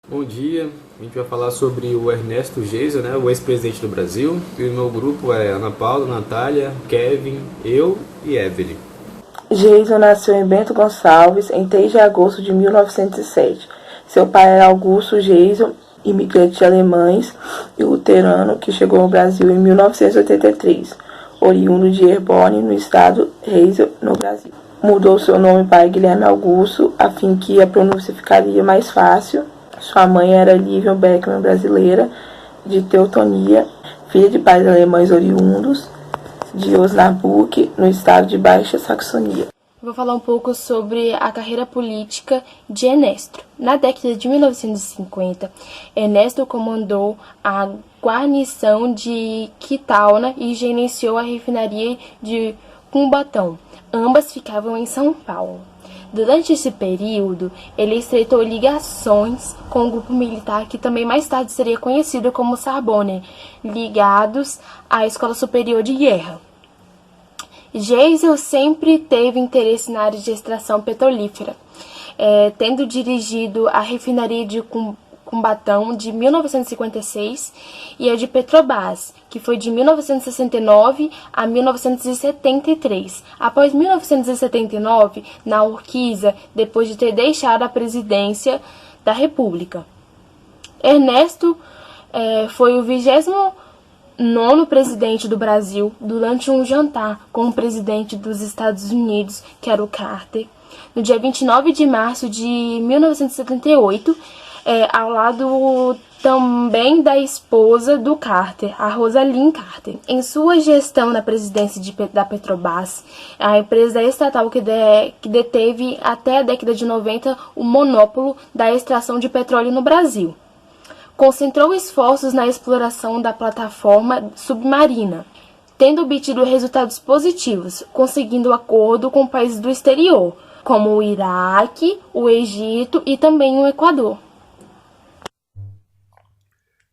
Bom dia, a gente vai falar sobre o Ernesto Geisel, né, o ex-presidente do Brasil. E o meu grupo é Ana Paula, Natália, Kevin, eu e Evelyn. Geisel nasceu em Bento Gonçalves em 3 de agosto de 1907. Seu pai era Augusto Geisel, imigrante de alemães e luterano que chegou ao Brasil em 1983, oriundo de Herborn, no estado Heysel, no Brasil. Mudou seu nome para Guilherme Augusto, a fim que a pronúncia ficaria mais fácil. Sua mãe era Lívia Beckmann, brasileira, de Teutonia, filha de pais alemães oriundos de Osnabrück, no estado de Baixa Saxonia. Vou falar um pouco sobre a carreira política de Ernesto. Na década de 1950, Ernesto comandou a guarnição de Quitaúna e gerenciou a refinaria de Cubatão. Ambas ficavam em São Paulo. Durante esse período, ele estreitou ligações com o grupo militar que também mais tarde seria conhecido como Sarbonne, ligados à Escola Superior de Guerra. Geisel sempre teve interesse na área de extração petrolífera, tendo dirigido a refinaria de Cubatão de 1956 e a de Petrobras, que foi de 1969 a 1973. Após 1979, na Urquiza, depois de ter deixado a presidência da República. Ernesto foi o 29º presidente do Brasil durante um jantar com o presidente dos Estados Unidos, que era o Carter, no dia 29 de março de 1978, ao lado também da esposa do Carter, a Rosalind Carter. Em sua gestão na presidência da Petrobras, a empresa estatal que deteve até a década de 90 o monopólio da extração de petróleo no Brasil. Concentrou esforços na exploração da plataforma submarina, tendo obtido resultados positivos, conseguindo acordo com países do exterior, como o Iraque, o Egito e também o Equador.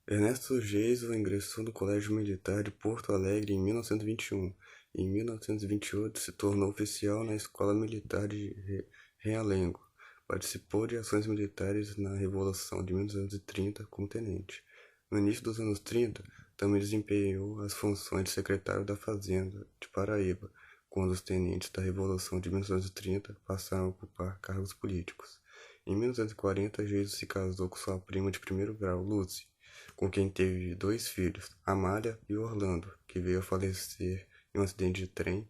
Ernesto Geisel ingressou no Colégio Militar de Porto Alegre em 1921 e em 1928 se tornou oficial na Escola Militar de Realengo. Participou de ações militares na Revolução de 1930 como tenente. No início dos anos 30, também desempenhou as funções de secretário da Fazenda de Paraíba, quando os tenentes da Revolução de 1930 passaram a ocupar cargos políticos. Em 1940, Geisel se casou com sua prima de primeiro grau, Lucy, com quem teve 2 filhos, Amália e Orlando, que veio a falecer em um acidente de trem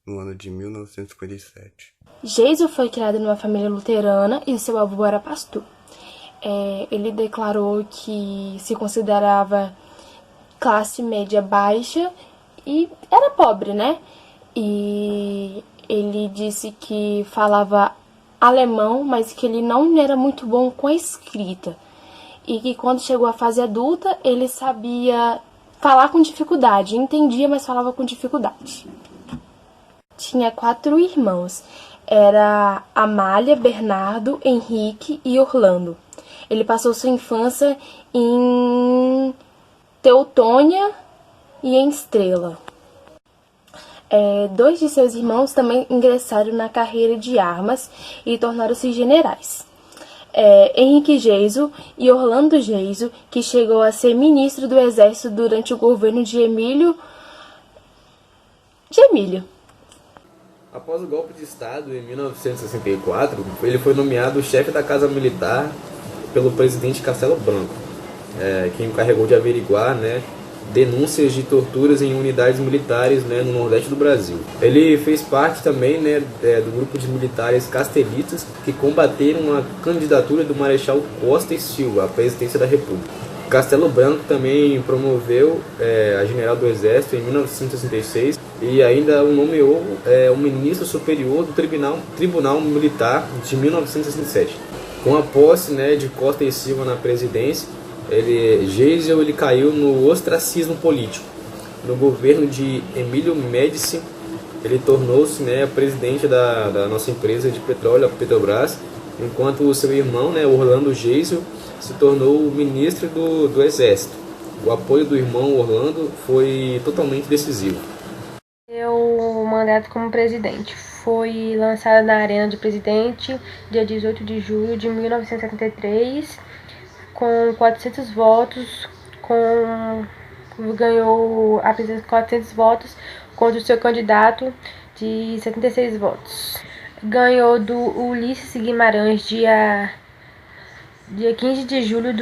no ano de 1957. Geisel foi criado numa família luterana e seu avô era pastor. Ele declarou que se considerava classe média baixa e era pobre, né? E ele disse que falava alemão, mas que ele não era muito bom com a escrita. E que quando chegou à fase adulta, ele sabia falar com dificuldade, entendia, mas falava com dificuldade. Tinha 4 irmãos, era Amália, Bernardo, Henrique e Orlando. Ele passou sua infância em Teutônia e em Estrela. 2 de seus irmãos também ingressaram na carreira de armas e tornaram-se generais. Henrique Geisel e Orlando Geisel, que chegou a ser ministro do Exército durante o governo de Emílio. Após o golpe de Estado em 1964, ele foi nomeado chefe da Casa Militar pelo presidente Castelo Branco, que encarregou de averiguar, denúncias de torturas em unidades militares, no Nordeste do Brasil. Ele fez parte também, do grupo de militares castelitas que combateram a candidatura do Marechal Costa e Silva à presidência da República. Castelo Branco também promoveu a general do Exército em 1966 e ainda o nomeou o ministro superior do Tribunal Militar de 1967. Com a posse de Costa e Silva na presidência, Geisel caiu no ostracismo político. No governo de Emílio Médici, ele tornou-se presidente da nossa empresa de petróleo, a Petrobras, enquanto o seu irmão, Orlando Geisel, se tornou ministro do Exército. O apoio do irmão Orlando foi totalmente decisivo. Seu mandato como presidente foi lançado na Arena de Presidente dia 18 de julho de 1973. com 400 votos, ganhou a presidência com 400 votos contra o seu candidato de 76 votos. Ganhou do Ulisses Guimarães, dia 15 de julho,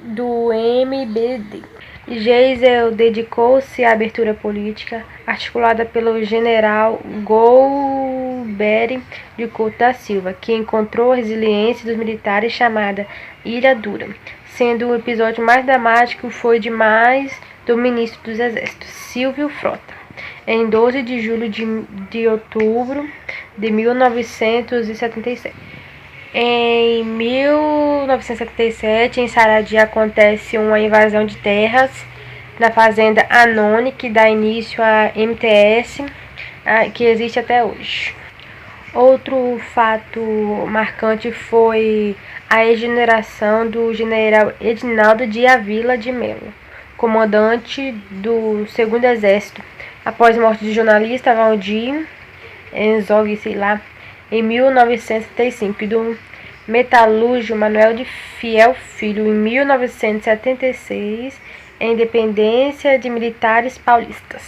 do MBD. Geisel dedicou-se à abertura política, articulada pelo general Golbery de Couto da Silva, que encontrou a resiliência dos militares chamada Ilha Dura, sendo o episódio mais dramático foi demais do ministro dos Exércitos, Silvio Frota, em 12 de julho de outubro de 1977. Em 1977, em Saradi, acontece uma invasão de terras na fazenda Anone, que dá início à MTS, que existe até hoje. Outro fato marcante foi a exoneração do general Edinaldo de Avila de Melo, comandante do 2º Exército, após a morte do jornalista Valdir Enzog, em 1975, e do metalúrgico Manuel de Fiel Filho, em 1976, em dependência de militares paulistas.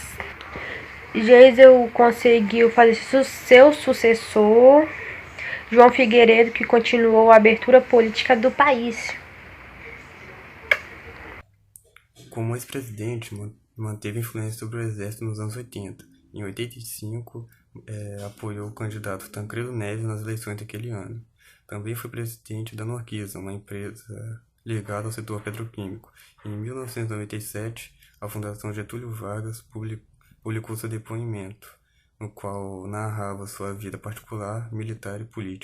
Geisel conseguiu fazer seu sucessor, João Figueiredo, que continuou a abertura política do país. Como ex-presidente, manteve influência sobre o exército nos anos 80. Em 85, apoiou o candidato Tancredo Neves nas eleições daquele ano. Também foi presidente da Norquisa, uma empresa ligada ao setor petroquímico. Em 1997, a Fundação Getúlio Vargas publicou seu depoimento, no qual narrava sua vida particular, militar e política.